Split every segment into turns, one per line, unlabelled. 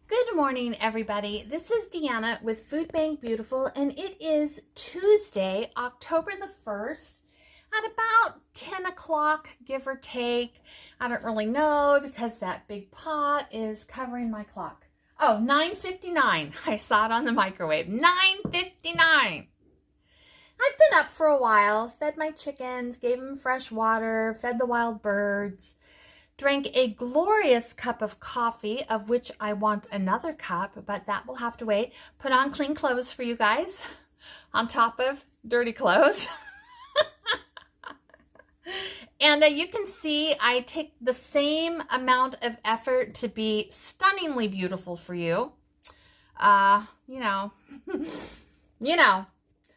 Good morning, everybody. This is Deanna with Food Bank Beautiful, and it is Tuesday, October the 1st, at about 10 o'clock, give or take. I don't really know because that big pot is covering my clock. Oh, 9:59. I saw it on the microwave. 9:59. I've been up for a while, fed my chickens, gave them fresh water, fed the wild birds, drank a glorious cup of coffee, of which I want another cup, but that will have to wait. Put on clean clothes for you guys on top of dirty clothes. And you can see I take the same amount of effort to be stunningly beautiful for you. You know,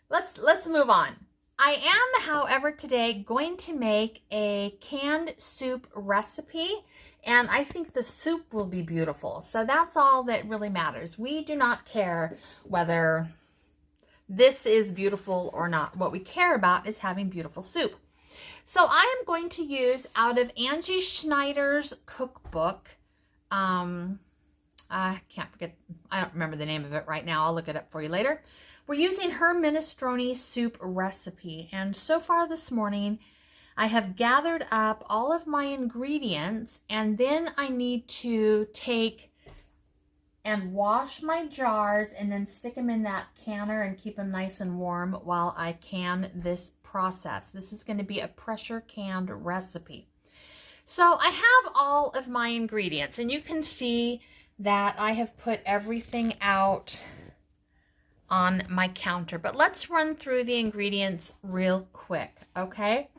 let's move on. I am, however, today going to make a canned soup recipe, and I think the soup will be beautiful. So that's all that really matters. We do not care whether this is beautiful or not. What we care about is having beautiful soup. So I am going to use out of Angie Schneider's cookbook. I can't forget, I don't remember the name of it right now. I'll look it up for you later. We're using her minestrone soup recipe, and so far this morning I have gathered up all of my ingredients, and then I need to take and wash my jars and then stick them in that canner and keep them nice and warm while I can this process. This is going to be a pressure canned recipe. So I have all of my ingredients, and you can see that I have put everything out on my counter, but let's run through the ingredients real quick, okay?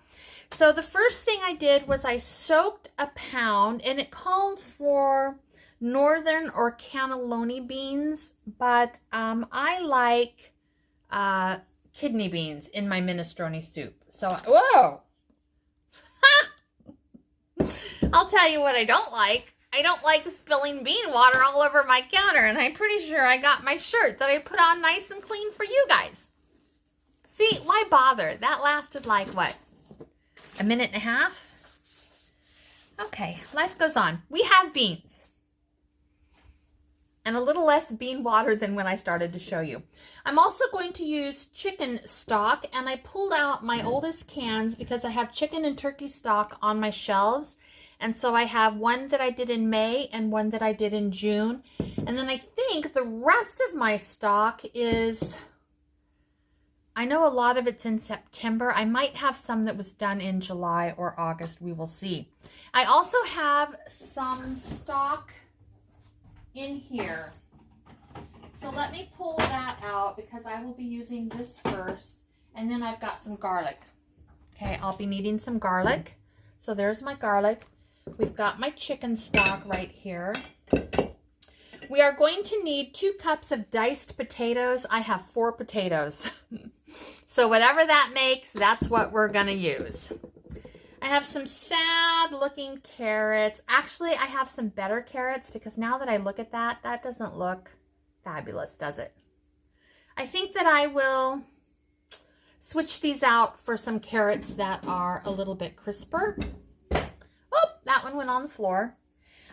So the first thing I did was I soaked a pound, and it called for northern or cannelloni beans, but I like kidney beans in my minestrone soup. So, whoa! I'll tell you what I don't like. I don't like spilling bean water all over my counter, and I'm pretty sure I got my shirt that I put on nice and clean for you guys. See, why bother? That lasted like, what, a minute and a half? Okay, life goes on. We have beans. And a little less bean water than when I started to show you. I'm also going to use chicken stock, and I pulled out my oldest cans because I have chicken and turkey stock on my shelves. And so I have one that I did in May and one that I did in June. And then I think the rest of my stock is, I know a lot of it's in September. I might have some that was done in July or August. We will see. I also have some stock in here. So let me pull that out because I will be using this first. And then I've got some garlic. Okay, I'll be needing some garlic. So there's my garlic. We've got my chicken stock right here. We are going to need 2 cups of diced potatoes. I have 4 potatoes. So whatever that makes, that's what we're going to use. I have some sad looking carrots. Actually, I have some better carrots because now that I look at that, that doesn't look fabulous, does it? I think that I will switch these out for some carrots that are a little bit crisper. Oh, that one went on the floor.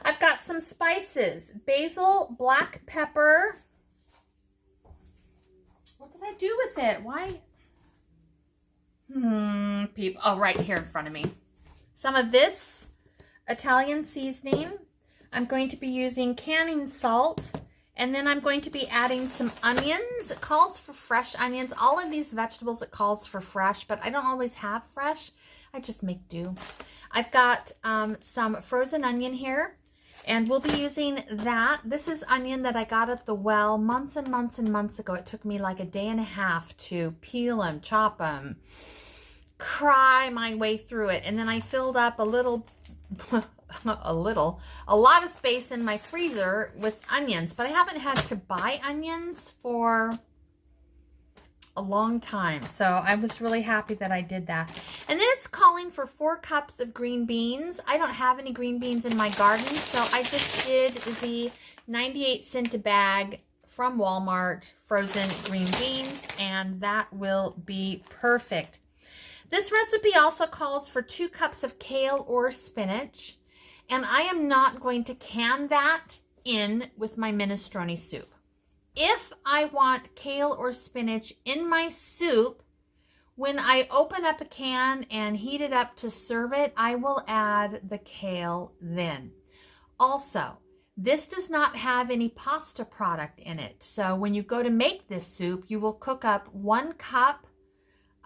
I've got some spices. Basil, black pepper. What did I do with it? Why? Oh, right here in front of me. Some of this Italian seasoning. I'm going to be using canning salt. And then I'm going to be adding some onions. It calls for fresh onions. All of these vegetables, it calls for fresh, but I don't always have fresh. I just make do. I've got some frozen onion here, and we'll be using that. This is onion that I got at the well months and months and months ago. It took me like a day and a half to peel them, chop them, cry my way through it. And then I filled up a lot of space in my freezer with onions, but I haven't had to buy onions for a long time. So I was really happy that I did that. And then it's calling for 4 cups of green beans. I don't have any green beans in my garden, so I just did the 98-cent a bag from Walmart frozen green beans, and that will be perfect. This recipe also calls for 2 cups of kale or spinach, and I am not going to can that in with my minestrone soup. If I want kale or spinach in my soup, when I open up a can and heat it up to serve it, I will add the kale then. Also, this does not have any pasta product in it. So when you go to make this soup, you will cook up 1 cup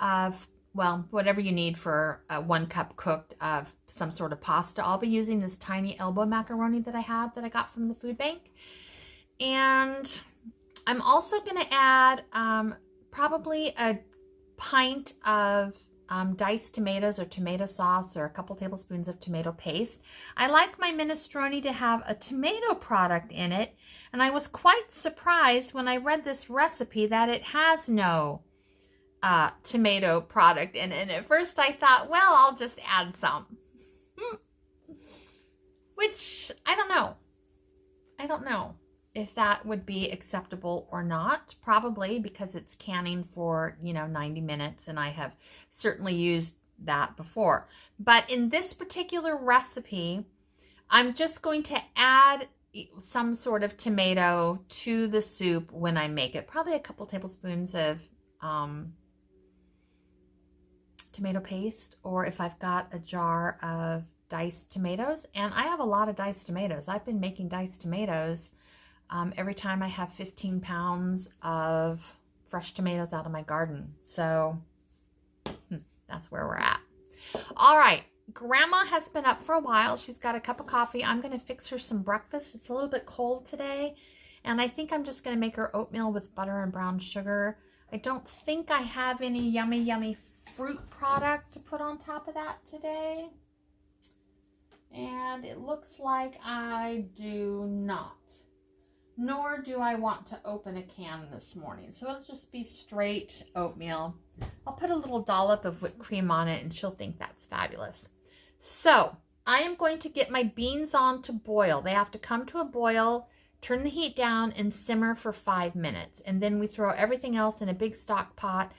of, well, whatever you need for 1 cup cooked of some sort of pasta. I'll be using this tiny elbow macaroni that I have that I got from the food bank. And I'm also going to add probably a pint of diced tomatoes or tomato sauce or a couple tablespoons of tomato paste. I like my minestrone to have a tomato product in it, and I was quite surprised when I read this recipe that it has no tomato product in it. And at first I thought, well, I'll just add some. Which, I don't know. I don't know if that would be acceptable or not. Probably, because it's canning for, 90 minutes, and I have certainly used that before. But in this particular recipe, I'm just going to add some sort of tomato to the soup when I make it. Probably a couple tablespoons of tomato paste, or if I've got a jar of diced tomatoes. And I have a lot of diced tomatoes. I've been making diced tomatoes every time I have 15 pounds of fresh tomatoes out of my garden. So that's where we're at. All right. Grandma has been up for a while. She's got a cup of coffee. I'm going to fix her some breakfast. It's a little bit cold today, and I think I'm just going to make her oatmeal with butter and brown sugar. I don't think I have any yummy, yummy fruit product to put on top of that today. And it looks like I do not. Nor do I want to open a can this morning. So it'll just be straight oatmeal. I'll put a little dollop of whipped cream on it, and she'll think that's fabulous. So I am going to get my beans on to boil. They have to come to a boil, turn the heat down, and simmer for 5 minutes. And then we throw everything else in a big stock pot,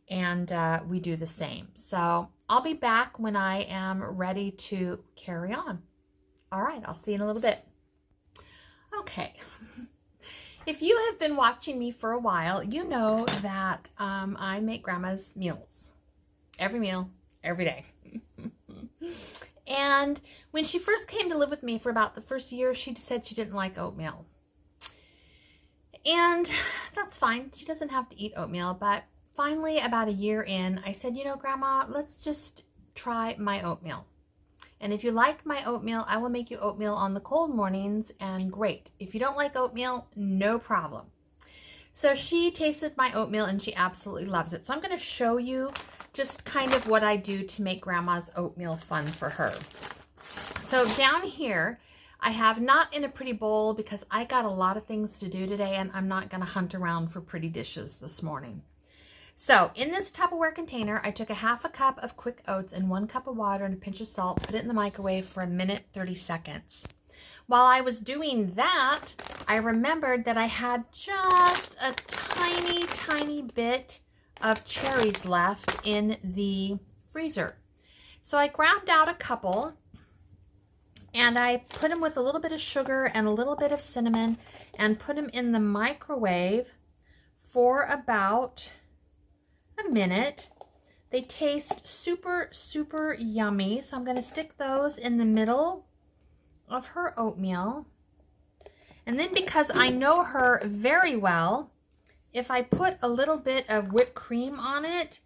and we do the same. So I'll be back when I am ready to carry on. All right, I'll see you in a little bit. Okay. If you have been watching me for a while, you know that I make Grandma's meals. Every meal, every day. And when she first came to live with me for about the first year, she said she didn't like oatmeal. And that's fine. She doesn't have to eat oatmeal. But finally, about a year in, I said, Grandma, let's just try my oatmeal. And if you like my oatmeal, I will make you oatmeal on the cold mornings, and great. If you don't like oatmeal, no problem. So she tasted my oatmeal and she absolutely loves it. So I'm going to show you just kind of what I do to make Grandma's oatmeal fun for her. So down here, I have not in a pretty bowl because I got a lot of things to do today, and I'm not going to hunt around for pretty dishes this morning. So in this Tupperware container, I took a half a cup of quick oats and 1 cup of water and a pinch of salt, put it in the microwave for 1 minute, 30 seconds. While I was doing that, I remembered that I had just a tiny, tiny bit of cherries left in the freezer. So I grabbed out a couple and I put them with a little bit of sugar and a little bit of cinnamon and put them in the microwave for about a minute. They taste super, super yummy. So I'm going to stick those in the middle of her oatmeal. And then because I know her very well, if I put a little bit of whipped cream on it,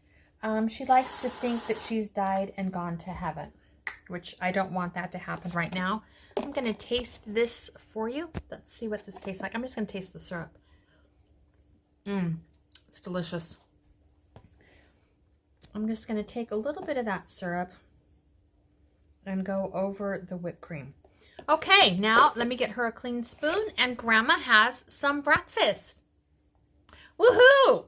she likes to think that she's died and gone to heaven, which I don't want that to happen right now. I'm going to taste this for you. Let's see what this tastes like. I'm just going to taste the syrup. It's delicious. I'm just going to take a little bit of that syrup and go over the whipped cream. Okay, now let me get her a clean spoon, and Grandma has some breakfast. Woohoo!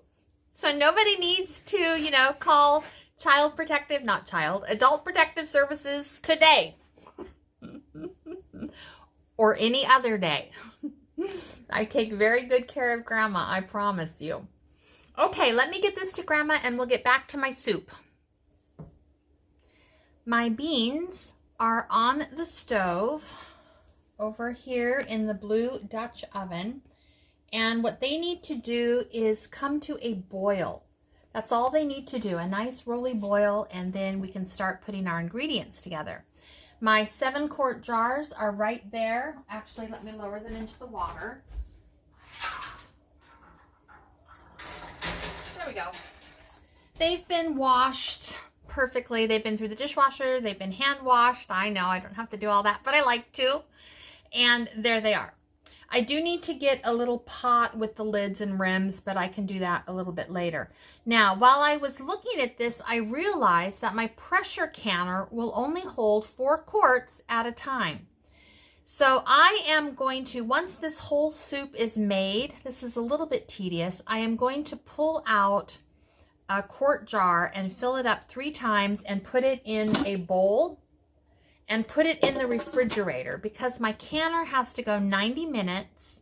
So nobody needs to, call Adult Protective Services today. Or any other day. I take very good care of Grandma, I promise you. Okay, let me get this to Grandma and we'll get back to my soup. My beans are on the stove over here in the blue Dutch oven. And what they need to do is come to a boil. That's all they need to do, a nice rolly boil, and then we can start putting our ingredients together. My 7-quart jars are right there. Actually, let me lower them into the water. There we go. They've been washed perfectly. They've been through the dishwasher. They've been hand washed. I know I don't have to do all that, but I like to. And there they are. I do need to get a little pot with the lids and rims, but I can do that a little bit later. Now, while I was looking at this, I realized that my pressure canner will only hold 4 quarts at a time. So I am going to, once this whole soup is made, this is a little bit tedious, I am going to pull out a quart jar and fill it up 3 times and put it in a bowl and put it in the refrigerator, because my canner has to go 90 minutes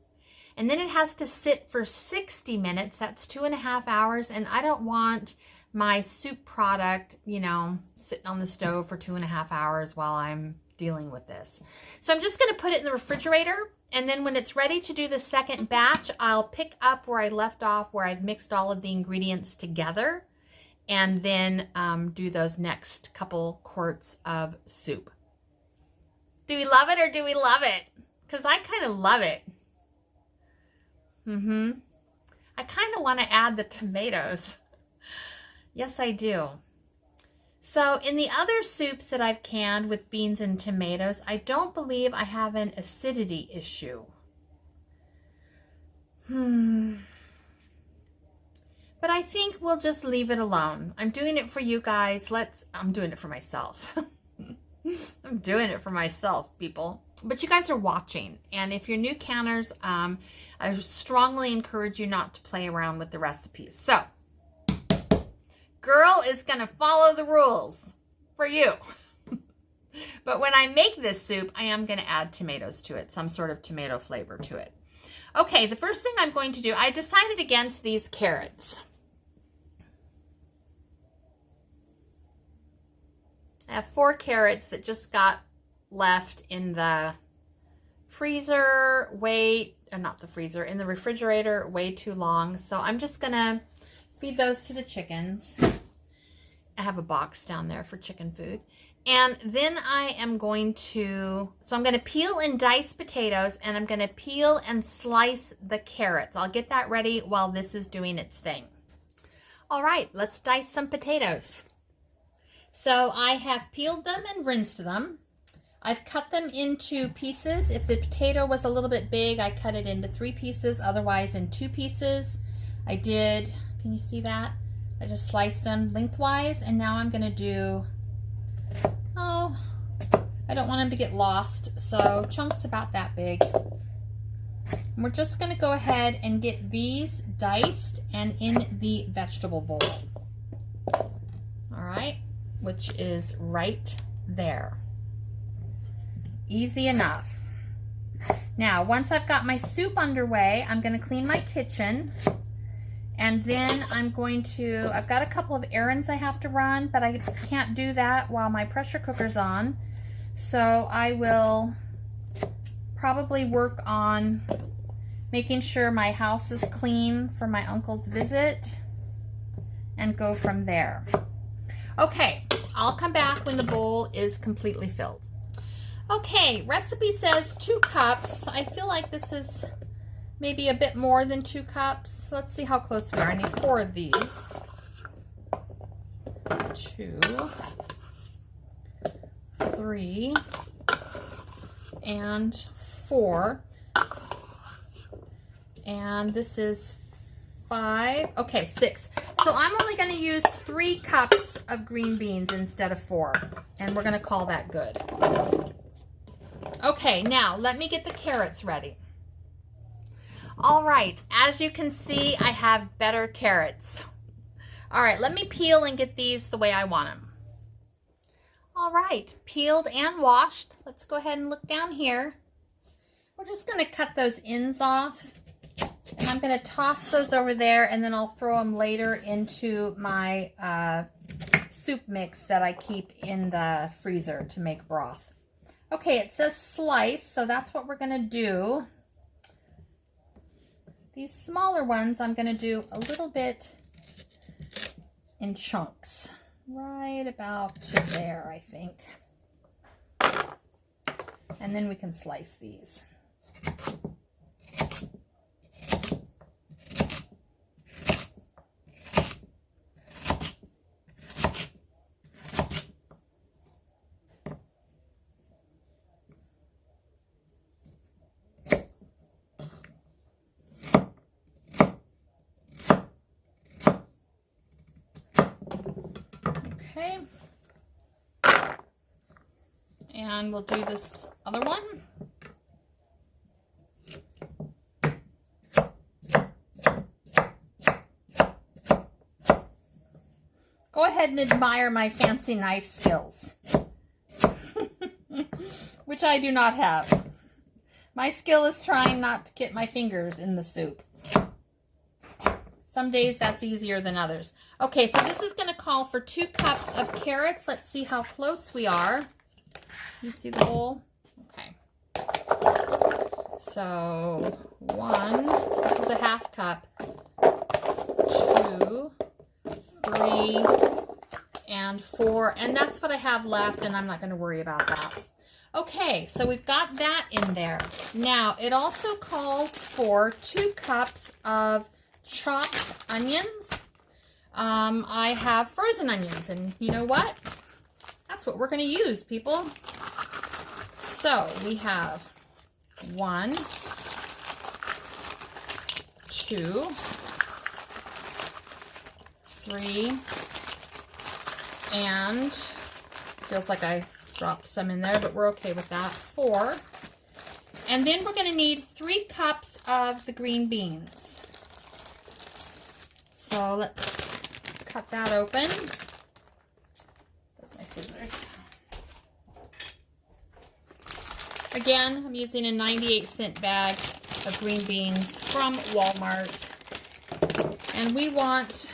and then it has to sit for 60 minutes. That's 2.5 hours. And I don't want my soup product, you know, sitting on the stove for 2.5 hours while I'm dealing with this. So I'm just going to put it in the refrigerator. And then when it's ready to do the second batch, I'll pick up where I left off, where I've mixed all of the ingredients together, and then do those next couple quarts of soup. Do we love it or do we love it? Because I kind of love it. I kind of want to add the tomatoes. Yes, I do. So in the other soups that I've canned with beans and tomatoes, I don't believe I have an acidity issue. But I think we'll just leave it alone. I'm doing it for you guys. I'm doing it for myself. I'm doing it for myself, people. But you guys are watching. And if you're new canners, I strongly encourage you not to play around with the recipes. So, girl is going to follow the rules for you. But when I make this soup, I am going to add tomatoes to it, some sort of tomato flavor to it. Okay, the first thing I'm going to do, I decided against these carrots. I have 4 carrots that just got left in the freezer, in the refrigerator way too long. So I'm just gonna feed those to the chickens. I have a box down there for chicken food. And then I am going to, I'm gonna peel and dice potatoes, and I'm gonna peel and slice the carrots. I'll get that ready while this is doing its thing. All right, let's dice some potatoes. So I have peeled them and rinsed them. I've cut them into pieces. If the potato was a little bit big, I cut it into 3 pieces, otherwise in 2 pieces. I did, can you see that? I just sliced them lengthwise, and now I'm gonna do, I don't want them to get lost, so chunks about that big. And we're just gonna go ahead and get these diced and in the vegetable bowl. All right. Which is right there. Easy enough. Now, once I've got my soup underway, I'm going to clean my kitchen, and then I've got a couple of errands I have to run, but I can't do that while my pressure cooker's on. So I will probably work on making sure my house is clean for my uncle's visit and go from there. Okay, I'll come back when the bowl is completely filled. Okay, recipe says 2 cups. I feel like this is maybe a bit more than 2 cups. Let's see how close we are. I need 4 of these. 2, 3, and 4. And this is 5, okay, 6. So I'm only going to use 3 cups of green beans instead of 4, and we're going to call that good. Okay, now let me get the carrots ready. All right, as you can see, I have better carrots. All right, let me peel and get these the way I want them. All right, peeled and washed. Let's go ahead and look down here. We're just going to cut those ends off. And I'm going to toss those over there, and then I'll throw them later into my soup mix that I keep in the freezer to make broth. Okay, it says slice, so that's what we're gonna do. These smaller ones, I'm gonna do a little bit in chunks. Right about to there, I think. And then we can slice these. Okay. And we'll do this other one. Go ahead and admire my fancy knife skills, which I do not have. My skill is trying not to get my fingers in the soup. Some days that's easier than others. Okay, so this is going to call for 2 cups of carrots. Let's see how close we are. You see the bowl? Okay. So 1, this is a half cup, 2, 3, and 4. And that's what I have left, and I'm not going to worry about that. Okay, so we've got that in there. Now, it also calls for 2 cups of chopped onions. I have frozen onions, and you know what? That's what we're going to use, people. So we have 1, 2, 3, and feels like I dropped some in there, but we're okay with that. 4. And then we're going to need 3 cups of the green beans. So let's cut that open. There's my scissors. Again, I'm using a 98-cent bag of green beans from Walmart. And we want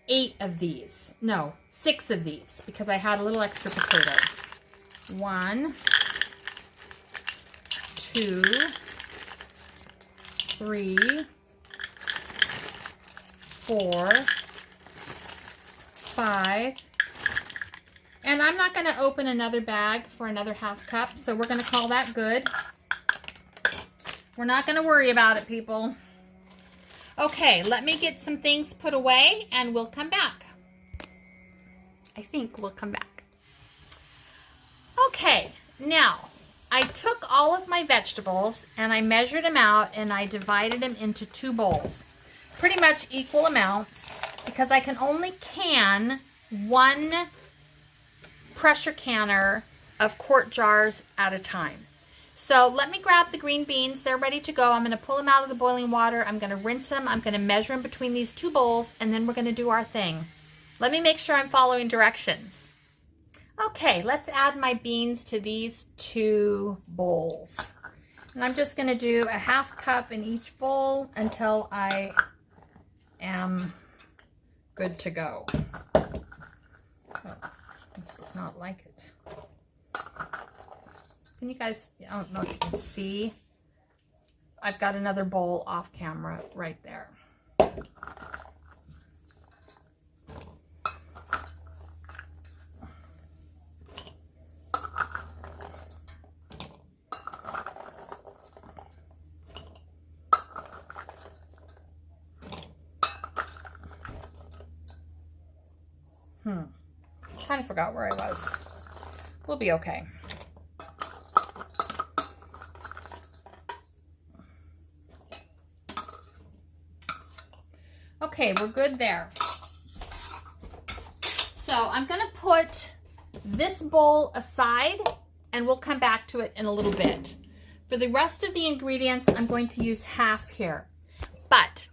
8 of these. No, 6 of these, because I had a little extra potato. 1, 2, 3, 4, 5, and I'm not going to open another bag for another half cup, so we're going to call that good. We're not going to worry about it, people. Okay, let me get some things put away and we'll come back. I think we'll come back. Okay, now I took all of my vegetables and I measured them out and I divided them into 2 bowls. Pretty much equal amounts, because I can only can 1 pressure canner of quart jars at a time. So let me grab the green beans. They're ready to go. I'm going to pull them out of the boiling water. I'm going to rinse them. I'm going to measure them between these 2 bowls, and then we're going to do our thing. Let me make sure I'm following directions. Okay, let's add my beans to these 2 bowls. And I'm just going to do a half cup in each bowl until I am good to go. Oh, this does not like it. Can you guys, I don't know if you can see, I've got another bowl off camera right there. Kind of forgot where I was. We'll be okay. Okay, we're good there. So I'm going to put this bowl aside and we'll come back to it in a little bit. For the rest of the ingredients, I'm going to use half here. But,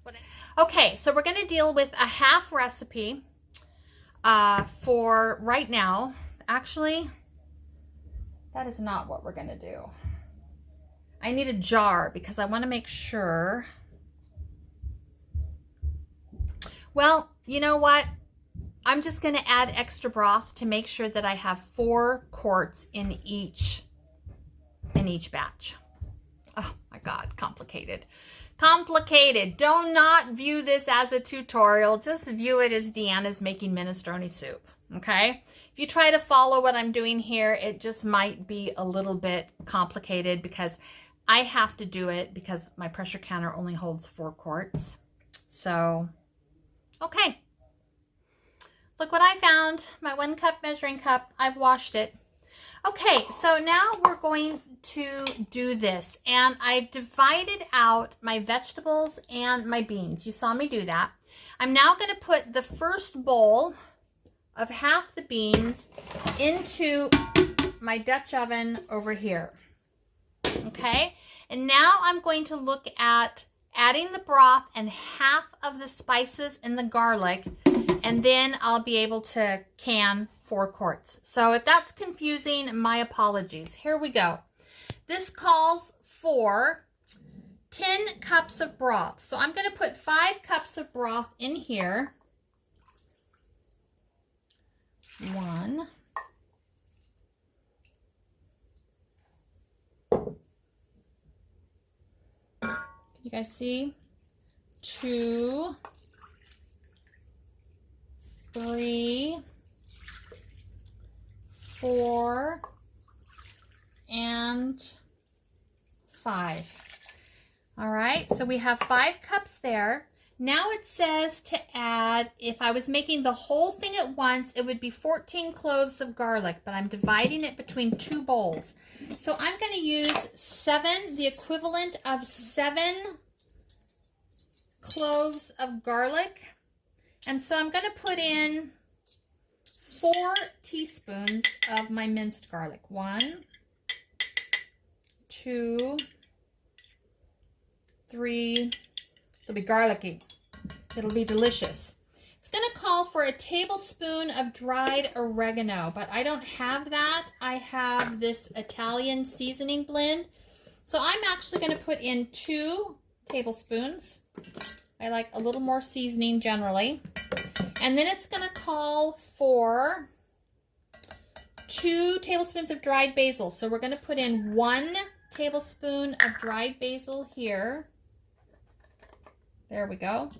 okay, so we're going to deal with a half recipe for right now. Actually, that is not what we're going to do. I need a jar because I want to make sure. Well, you know what? I'm just going to add extra broth to make sure that I have 4 quarts in each batch. Oh my God, complicated. Complicated. Do not view this as a tutorial. Just view it as Deanna's making minestrone soup. Okay? If you try to follow what I'm doing here, it just might be a little bit complicated because I have to do it because my pressure canner only holds 4 quarts. So, okay. Look what I found. My 1 cup measuring cup. I've washed it. Okay, so now we're going to do this, and I've divided out my vegetables and my beans. You saw me do that. I'm now going to put the first bowl of half the beans into my Dutch oven over here. Okay, and now I'm going to look at adding the broth and half of the spices and the garlic, and then I'll be able to can 4 quarts. So if that's confusing, my apologies. Here we go. This calls for 10 cups of broth. So I'm going to put 5 cups of broth in here. 1. You guys see? 2, 3, 4, and 5. All right, so we have 5 cups there. Now it says to add, if I was making the whole thing at once, it would be 14 cloves of garlic, but I'm dividing it between 2 bowls. So I'm going to use 7, the equivalent of 7 cloves of garlic. And so I'm going to put in 4 teaspoons of my minced garlic. 1, 2, 3. It'll be garlicky. It'll be delicious. It's going to call for a tablespoon of dried oregano, but I don't have that. I have this Italian seasoning blend. So I'm actually going to put in 2 tablespoons. I like a little more seasoning generally. And then it's going to call for 2 tablespoons of dried basil. So we're going to put in 1 tablespoon of dried basil here. There we go.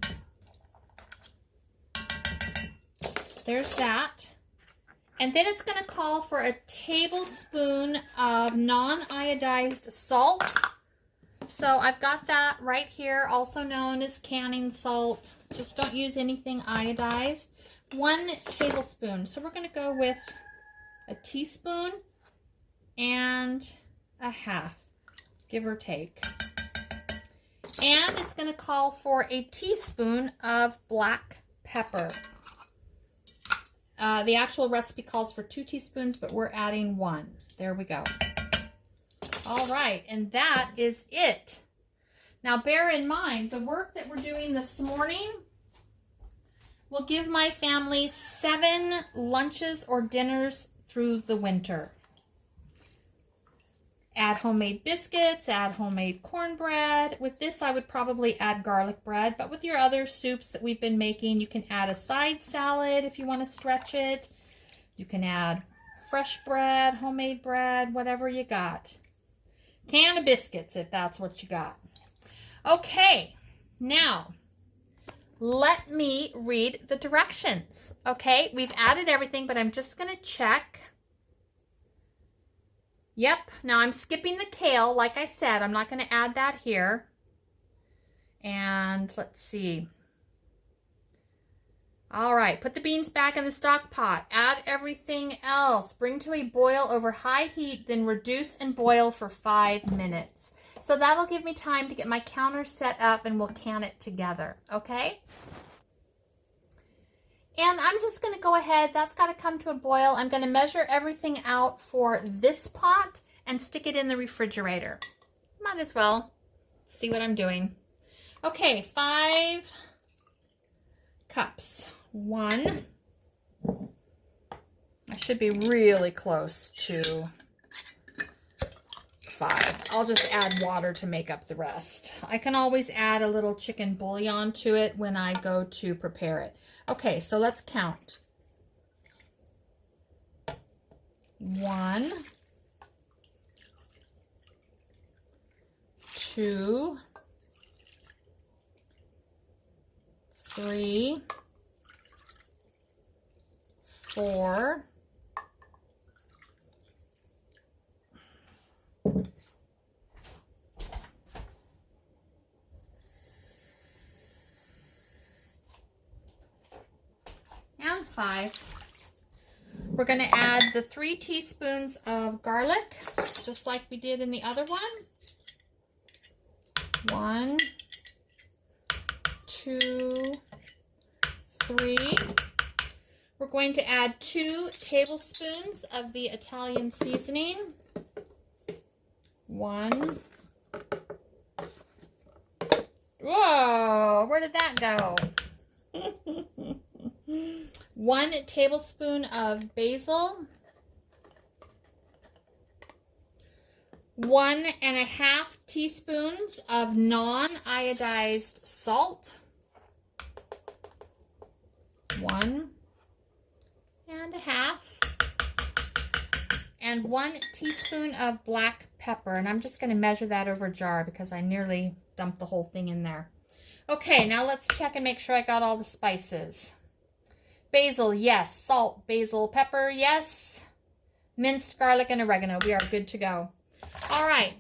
There's that. And then it's going to call for a tablespoon of non-iodized salt. So I've got that right here, also known as canning salt. Just don't use anything iodized. 1 tablespoon. So we're going to go with a teaspoon and a half, give or take. And it's going to call for a teaspoon of black pepper. The actual recipe calls for 2 teaspoons, but we're adding 1. There we go. All right, and that is it. Now bear in mind, the work that we're doing this morning will give my family 7 lunches or dinners through the winter. Add homemade biscuits, add homemade cornbread. With this, I would probably add garlic bread, but with your other soups that we've been making, you can add a side salad if you want to stretch it. You can add fresh bread, homemade bread, whatever you got. Can of biscuits if that's what you got. Okay, now let me read the directions. Okay, we've added everything, but I'm just going to check. Yep, now I'm skipping the kale. Like I said, I'm not going to add that here. And let's see. All right, put the beans back in the stock pot. Add everything else. Bring to a boil over high heat, then reduce and boil for 5 minutes. So that'll give me time to get my counter set up and we'll can it together, okay? And I'm just going to go ahead. That's got to come to a boil. I'm going to measure everything out for this pot and stick it in the refrigerator. Might as well see what I'm doing. Okay, 5 cups. 1. I should be really close to 5. I'll just add water to make up the rest. I can always add a little chicken bouillon to it when I go to prepare it. Okay, so let's count. 1, 2, 3, 4, and 5. We're going to add the 3 teaspoons of garlic, just like we did in the other one. 1, 2, 3. We're going to add 2 tablespoons of the Italian seasoning. 1. Whoa, where did that go? 1 tablespoon of basil. 1.5 teaspoons of non-iodized salt. 1.5. And 1 teaspoon of black pepper. And I'm just going to measure that over a jar because I nearly dumped the whole thing in there. Okay, now let's check and make sure I got all the spices. Basil, yes. Salt, basil, pepper, yes. Minced garlic and oregano. We are good to go. All right.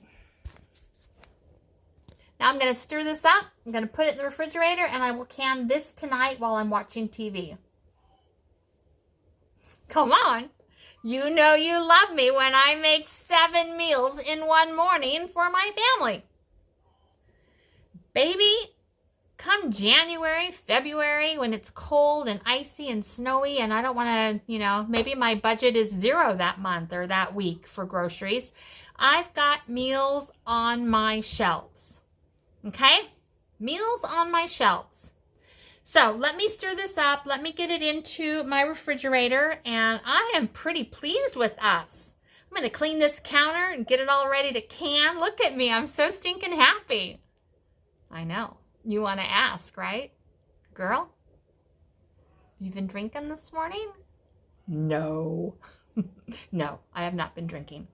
Now I'm going to stir this up. I'm going to put it in the refrigerator, and I will can this tonight while I'm watching TV. Come on. You know you love me when I make 7 meals in one morning for my family. Baby, come January, February, when it's cold and icy and snowy and I don't want to, you know, maybe my budget is 0 that month or that week for groceries, I've got meals on my shelves. Okay? Meals on my shelves. So let me stir this up. Let me get it into my refrigerator, and I am pretty pleased with us. I'm going to clean this counter and get it all ready to can. Look at me. I'm so stinking happy. I know. You want to ask, right? Girl, you've been drinking this morning? No. No, I have not been drinking.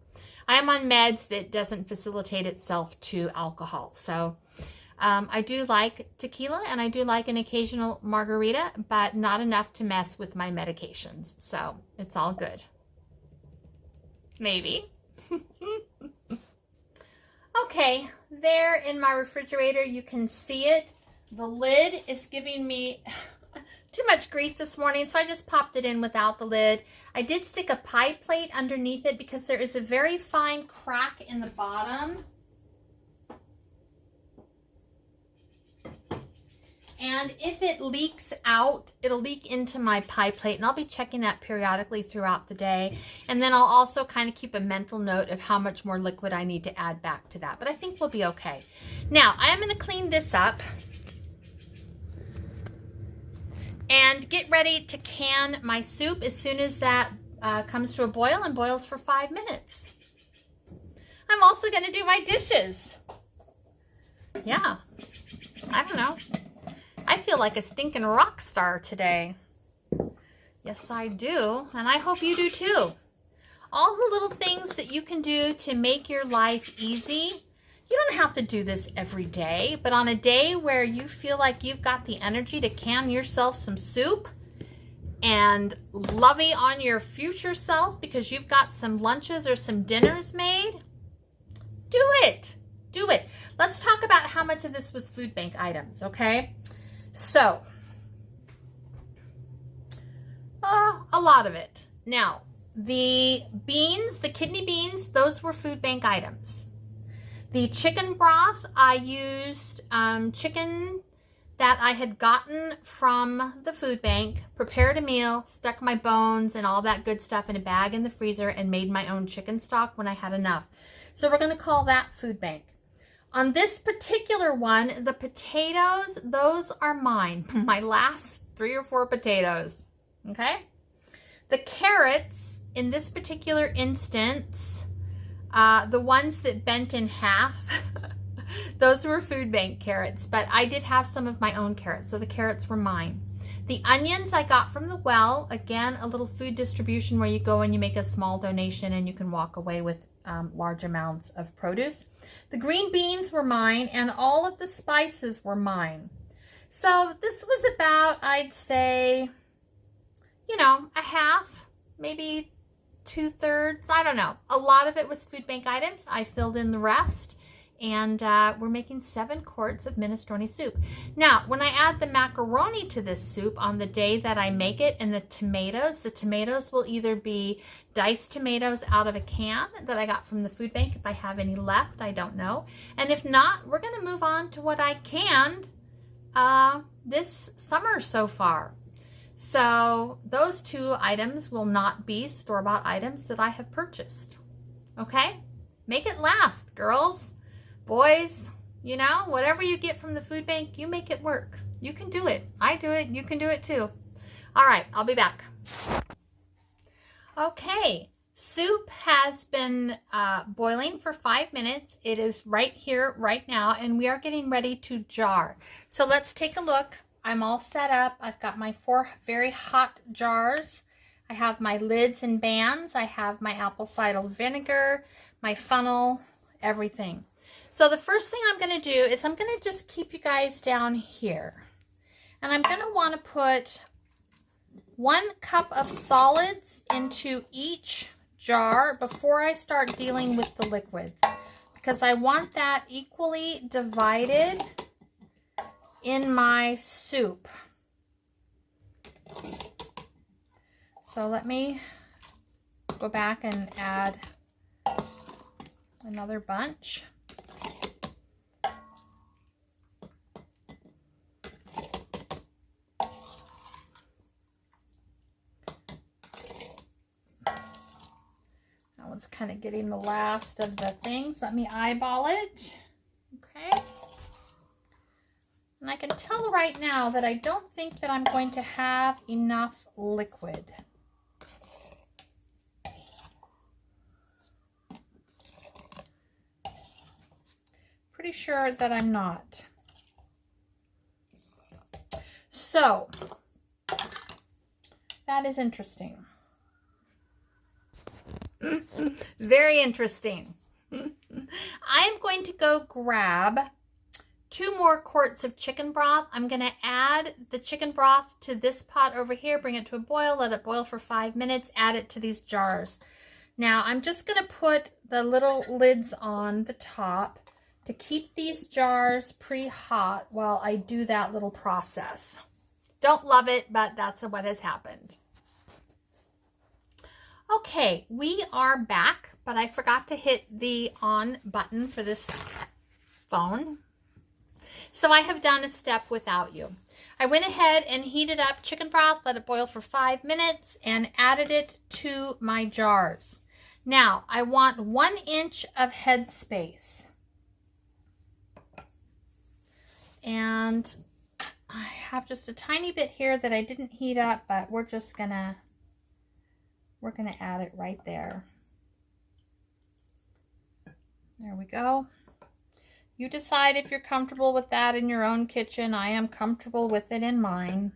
I am on meds that doesn't facilitate itself to alcohol. So I do like tequila and I do like an occasional margarita, but not enough to mess with my medications. So it's all good. Maybe. Okay, there in my refrigerator, you can see it. The lid is giving me too much grief this morning, so I just popped it in without the lid. I did stick a pie plate underneath it because there is a very fine crack in the bottom. And if it leaks out, it'll leak into my pie plate, and I'll be checking that periodically throughout the day. And then I'll also kind of keep a mental note of how much more liquid I need to add back to that. But I think we'll be okay. Now, I am going to clean this up and get ready to can my soup as soon as that comes to a boil and boils for 5 minutes. I'm also going to do my dishes. Yeah, I don't know. I feel like a stinking rock star today. Yes, I do. And I hope you do too. All the little things that you can do to make your life easy. You don't have to do this every day, but on a day where you feel like you've got the energy to can yourself some soup and lovey on your future self because you've got some lunches or some dinners made, do it. Do it. Let's talk about how much of this was food bank items, okay? So, a lot of it. Now, the beans, the kidney beans, those were food bank items. The chicken broth, I used chicken that I had gotten from the food bank, prepared a meal, stuck my bones and all that good stuff in a bag in the freezer, and made my own chicken stock when I had enough. So we're going to call that food bank. On this particular one, the potatoes, those are mine. My last 3 or 4 potatoes, okay? The carrots, in this particular instance, the ones that bent in half, Those were food bank carrots, but I did have some of my own carrots, so the carrots were mine. The onions I got from the well. Again, a little food distribution where you go and you make a small donation and you can walk away with large amounts of produce. The green beans were mine, and all of the spices were mine. So this was about, I'd say, you know, a half, maybe 2/3. I don't know. A lot of it was food bank items. I filled in the rest. And we're making 7 quarts of minestrone soup. Now, when I add the macaroni to this soup on the day that I make it, and the tomatoes will either be diced tomatoes out of a can that I got from the food bank. If I have any left, I don't know. And if not, we're going to move on to what I canned this summer so far. So those 2 items will not be store-bought items that I have purchased. Okay? Make it last, girls. Boys, you know, whatever you get from the food bank, you make it work. You can do it. I do it. You can do it too. All right, I'll be back. Okay, soup has been boiling for 5 minutes. It is right here, right now, and we are getting ready to jar. So let's take a look. I'm all set up. I've got my 4 very hot jars. I have my lids and bands. I have my apple cider vinegar, my funnel, everything. So the first thing I'm going to do is I'm going to just keep you guys down here. And I'm going to want to put 1 cup of solids into each jar before I start dealing with the liquids, because I want that equally divided in my soup. So let me go back and add another bunch. That one's kind of getting the last of the things. Let me eyeball it. Okay. And I can tell right now that I don't think that I'm going to have enough liquid. Pretty sure that I'm not. So, that is interesting. Very interesting. I'm going to go grab 2 more quarts of chicken broth. I'm going to add the chicken broth to this pot over here, bring it to a boil, let it boil for 5 minutes, add it to these jars. Now, I'm just going to put the little lids on the top to keep these jars pretty hot while I do that little process. Don't love it, but that's what has happened. Okay, we are back, but I forgot to hit the on button for this phone. So I have done a step without you. I went ahead and heated up chicken broth, let it boil for 5 minutes, and added it to my jars. Now, I want 1 inch of head space. And I have just a tiny bit here that I didn't heat up, but we're gonna add it right there. There we go. You decide if you're comfortable with that in your own kitchen. I am comfortable with it in mine.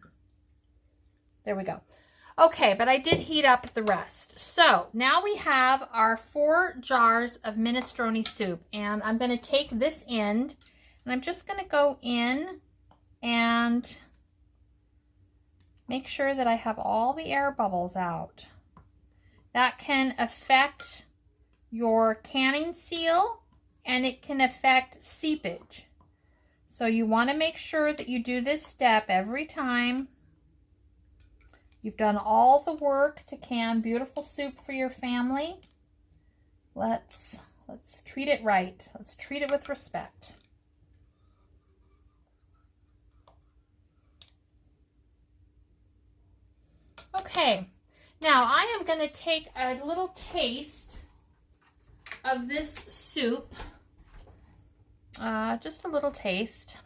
There we go. Okay, but I did heat up the rest. So now we have our 4 jars of minestrone soup, and I'm going to take this end, and I'm just going to go in and make sure that I have all the air bubbles out. That can affect your canning seal, and it can affect seepage. So you want to make sure that you do this step every time. You've done all the work to can beautiful soup for your family. Let's treat it right. Let's treat it with respect. Okay, now I am going to take a little taste of this soup, just a little taste,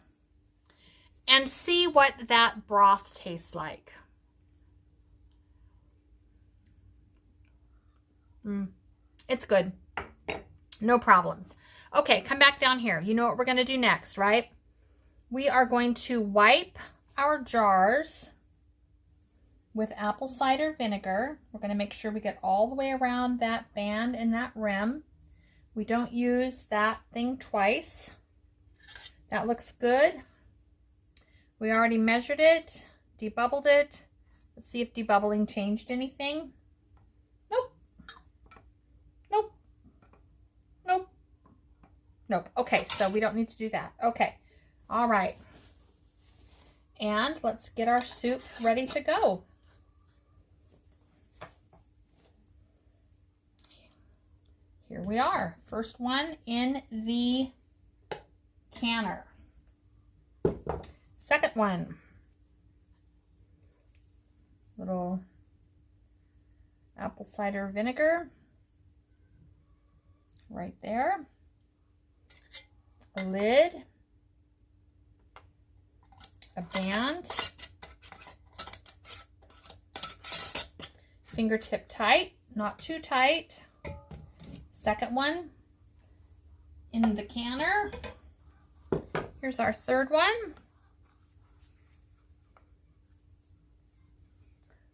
and see what that broth tastes like. It's good. No problems. Okay, come back down here. You know what we're going to do next, right? We are going to wipe our jars with apple cider vinegar. We're going to make sure we get all the way around that band and that rim. We don't use that thing twice. That looks good. We already measured it, debubbled it. Let's see if debubbling changed anything. Nope. Nope. Nope. Nope. Okay, so we don't need to do that. Okay. All right. And let's get our soup ready to go. Here we are. First one in the canner. Second one. Little apple cider vinegar right there. A lid. A band. Fingertip tight, not too tight. Second one in the canner. Here's our third one.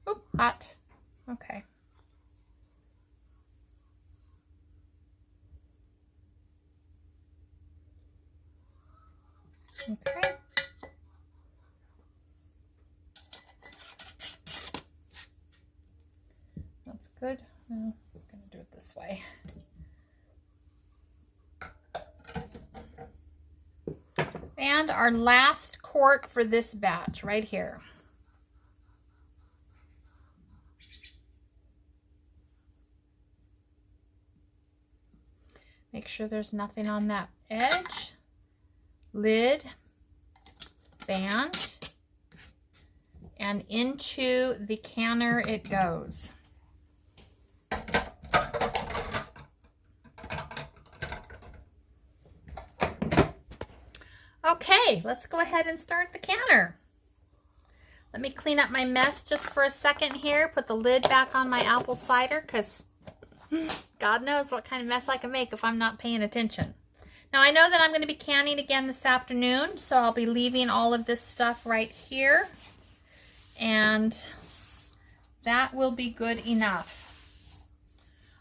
Oop, hot. Okay. Okay. That's good. I'm going to do it this way. And our last quart for this batch right here. Make sure there's nothing on that edge. Lid, band, and into the canner it goes. Okay, let's go ahead and start the canner. Let me clean up my mess just for a second here. Put the lid back on my apple cider because God knows what kind of mess I can make if I'm not paying attention. Now I know that I'm going to be canning again this afternoon, so I'll be leaving all of this stuff right here. And that will be good enough.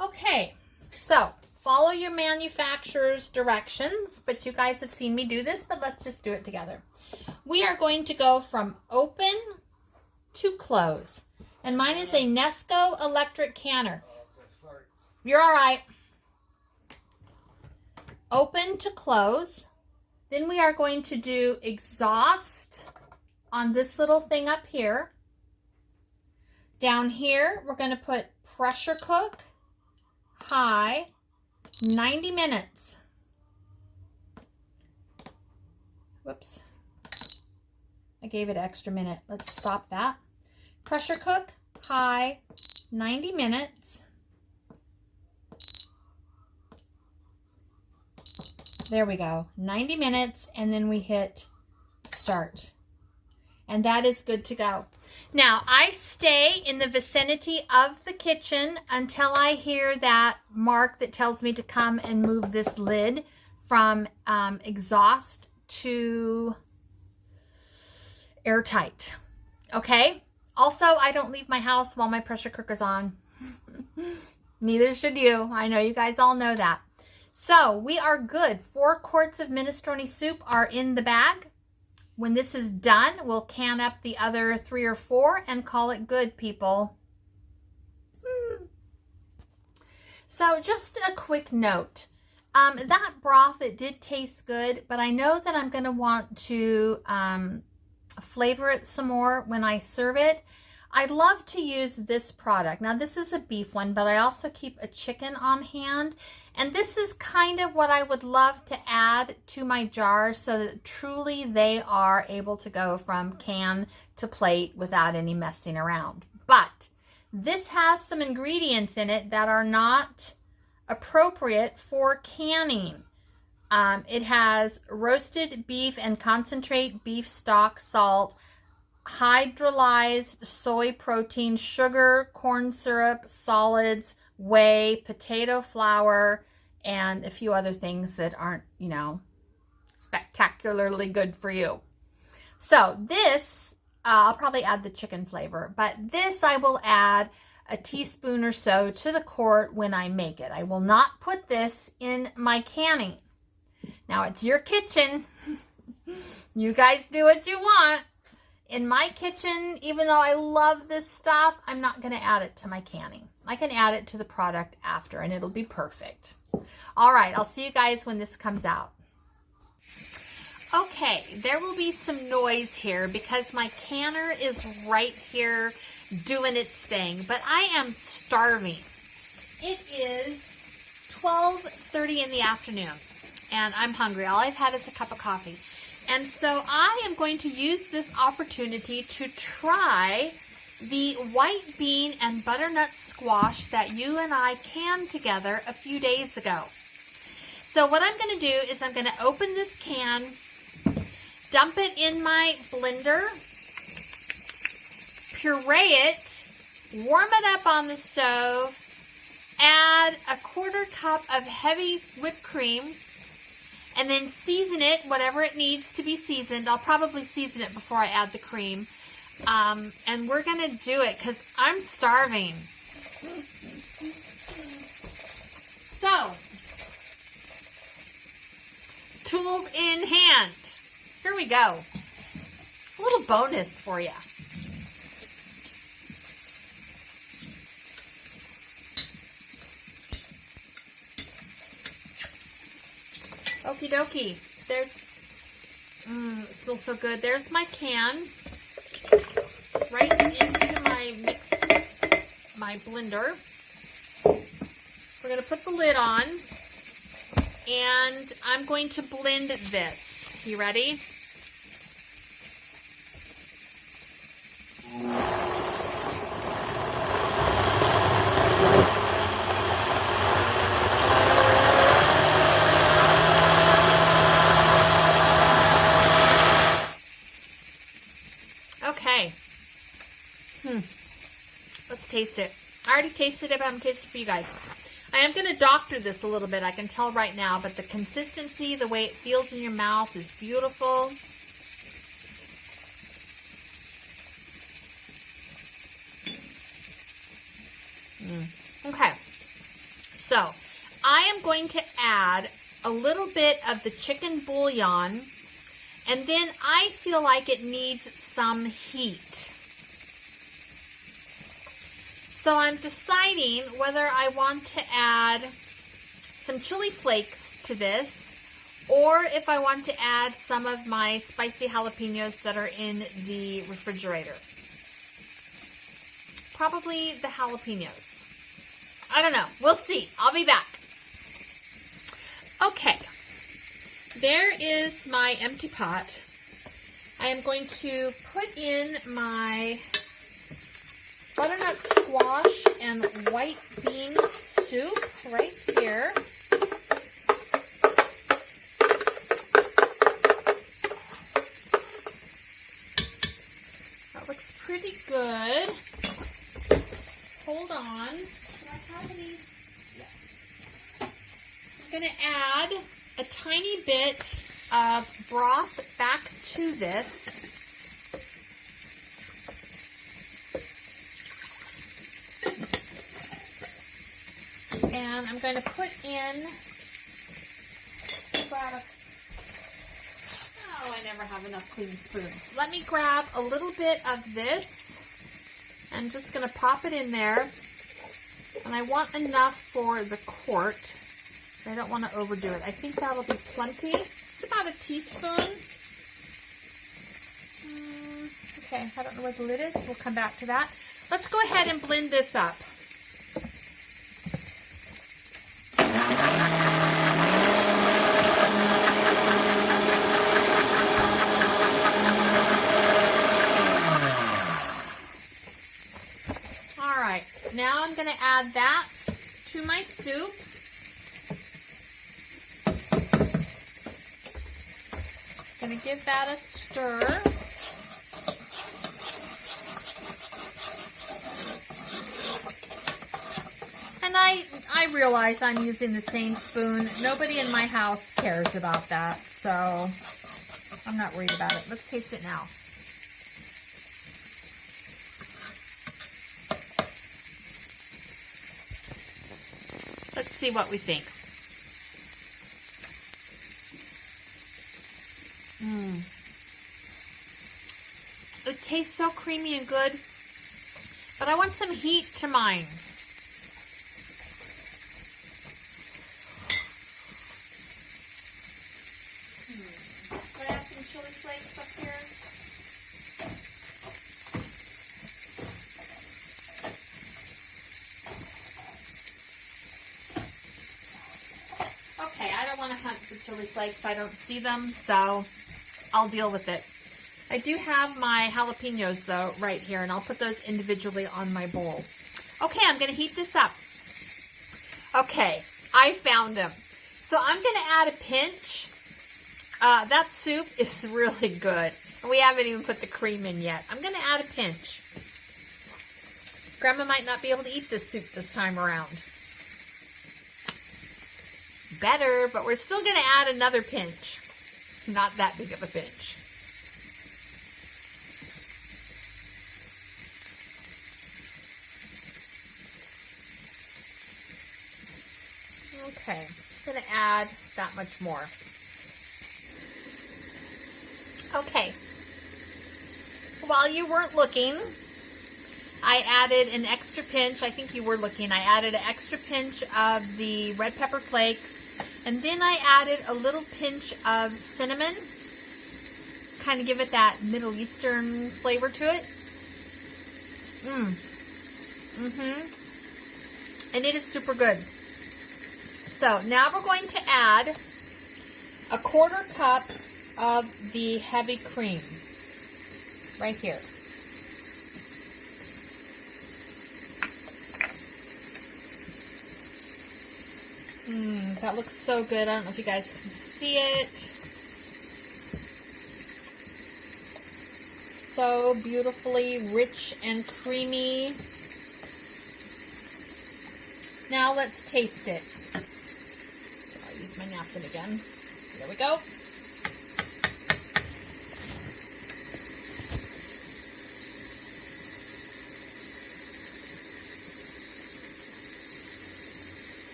Okay, so follow your manufacturer's directions, but you guys have seen me do this, but let's just do it together. We are going to go from open to close. And mine is a Nesco electric canner. You're all right. Open to close. Then we are going to do exhaust on this little thing up here. Down here, we're going to put pressure cook, high, 90 minutes. Whoops. I gave it an extra minute. Let's stop that. Pressure cook, high, 90 minutes. There we go. 90 minutes, and then we hit start. And that is good to go. Now, I stay in the vicinity of the kitchen until I hear that mark that tells me to come and move this lid from exhaust to airtight. Okay? Also, I don't leave my house while my pressure cooker's on. Neither should you. I know you guys all know that. So, we are good. 4 quarts of minestrone soup are in the bag. When this is done, we'll can up the other 3 or 4 and call it good, people. So just a quick note. That broth, it did taste good, but I know that I'm going to want to flavor it some more when I serve it. I love to use this product. Now, this is a beef one, but I also keep a chicken on hand. And this is kind of what I would love to add to my jar so that truly they are able to go from can to plate without any messing around. But this has some ingredients in it that are not appropriate for canning. It has roasted beef and concentrate beef stock salt, hydrolyzed soy protein, sugar, corn syrup, solids, whey, potato flour, and a few other things that aren't, you know, spectacularly good for you. So this, I'll probably add the chicken flavor, but this I will add a teaspoon or so to the quart when I make it. I will not put this in my canning. Now it's your kitchen. You guys do what you want. In my kitchen, even though I love this stuff, I'm not going to add it to my canning. I can add it to the product after and it'll be perfect. All right, I'll see you guys when this comes out. Okay, there will be some noise here because my canner is right here doing its thing, but I am starving. It is 12:30 in the afternoon and I'm hungry. All I've had is a cup of coffee. And so I am going to use this opportunity to try the white bean and butternut squash that you and I canned together a few days ago. So what I'm going to do is I'm going to open this can, dump it in my blender, puree it, warm it up on the stove, add a 1/4 cup of heavy whipped cream, and then season it, whatever it needs to be seasoned. I'll probably season it before I add the cream. And we're going to do it because I'm starving. So, tools in hand. Here we go. A little bonus for you. Okie dokie. There's, it smells so good. There's my can. Right into my blender. We're going to put the lid on. And I'm going to blend this. You ready? Okay. Let's taste it. I already tasted it, but I'm going to taste it for you guys. I am going to doctor this a little bit. I can tell right now, but the consistency, the way it feels in your mouth is beautiful. Okay. So, I am going to add a little bit of the chicken bouillon, and then I feel like it needs some heat. So I'm deciding whether I want to add some chili flakes to this or if I want to add some of my spicy jalapenos that are in the refrigerator. Probably the jalapenos. I don't know. We'll see. I'll be back. Okay. There is my empty pot. I am going to put in my butternut squash and white bean soup right here. That looks pretty good. Hold on. Do I have any? Yeah. I'm going to add a tiny bit of broth back to this. And I'm going to put in about I never have enough clean spoons. Let me grab a little bit of this. I'm just going to pop it in there. And I want enough for the quart. I don't want to overdo it. I think that'll be plenty. It's about a teaspoon. Okay, I don't know where the lid is. We'll come back to that. Let's go ahead and blend this up. Now I'm going to add that to my soup. Going to give that a stir. And I realize I'm using the same spoon. Nobody in my house cares about that, so I'm not worried about it. Let's taste it now. Let's see what we think. It tastes so creamy and good, but I want some heat to mine. Can I have some chili flakes up here? Okay, I don't want to hunt for chili flakes. I don't see them, so I'll deal with it. I do have my jalapenos, though, right here, and I'll put those individually on my bowl. Okay, I'm going to heat this up. Okay, I found them. So I'm going to add a pinch. That soup is really good. And we haven't even put the cream in yet. I'm going to add a pinch. Grandma might not be able to eat this soup this time around. Better, but we're still going to add another pinch. Not that big of a pinch. Okay, I'm going to add that much more. Okay, while you weren't looking, I added an extra pinch. I think you were looking. I added an extra pinch of the red pepper flakes, and then I added a little pinch of cinnamon, kind of give it that Middle Eastern flavor to it. And it is super good. So now we're going to add a 1/4 cup of the heavy cream right here. That looks so good. I don't know if you guys can see it. So beautifully rich and creamy. Now let's taste it. I'll use my napkin again. There we go.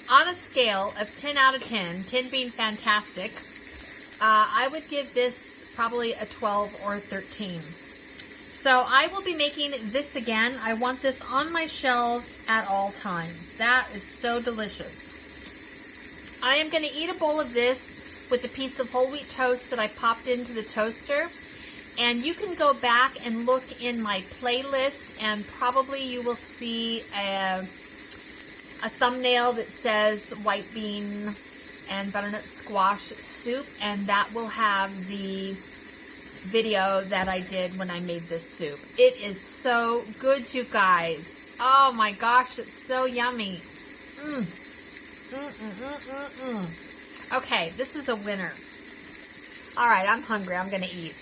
On a scale of 10 out of 10, 10 being fantastic, I would give this probably a 12 or a 13. So I will be making this again. I want this on my shelves at all times. That is so delicious. I am going to eat a bowl of this with a piece of whole wheat toast that I popped into the toaster. And you can go back and look in my playlist, and probably you will see a thumbnail that says white bean and butternut squash soup, and that will have the video that I did when I made this soup. It is so good, you guys. Oh my gosh, it's so yummy. Okay, this is a winner. All right, I'm hungry. I'm going to eat.